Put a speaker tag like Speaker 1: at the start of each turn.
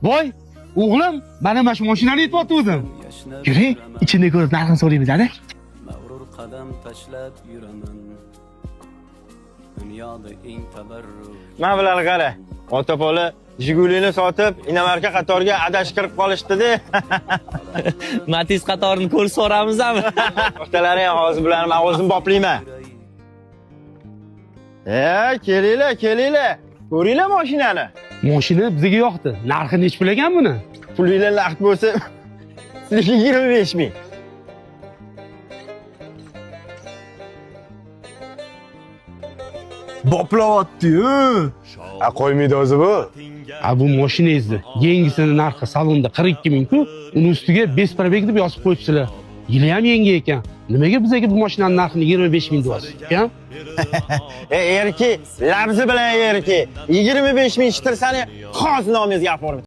Speaker 1: Voy, o'g'lim, mana mana shu mashinani yetib Yuring, ichini ko'rib narxini so'raymiz, hadi.
Speaker 2: Mag'rur qadam tashlab yuraman. Dunyoda eng tabarruk.
Speaker 3: Men bilan qara. Otapola Jigulini sotib, Inamarka qatoriga adash kirib qolishdi-da.
Speaker 4: Matiz qatorini ko'l so'ramizmi?
Speaker 3: O'xtalaring hozir bilan men o'zim boplayman. Kelinglar. Ko'ringlar mashinani.
Speaker 1: Mashina bizga yoqdi. Narxi nech pul ekan buni?
Speaker 3: Pulinglar naqd bo'lsa, sizga 25 ming.
Speaker 5: Boplayapti-yu. Qo'ymaydi o'zi bu.
Speaker 1: Bu mashinangizni yangisini narxi salonda 42 ming-ku, uni ustiga besprabeg deb yozib qo'yibsizlar. Yili ham yangi ekan. Nimaga bizga bu mashinaning narxini 25 ming deyapsiz? Ekan?
Speaker 3: Erki, labzi bilan erki. 25 ming ishtirsani xos nomingizga olib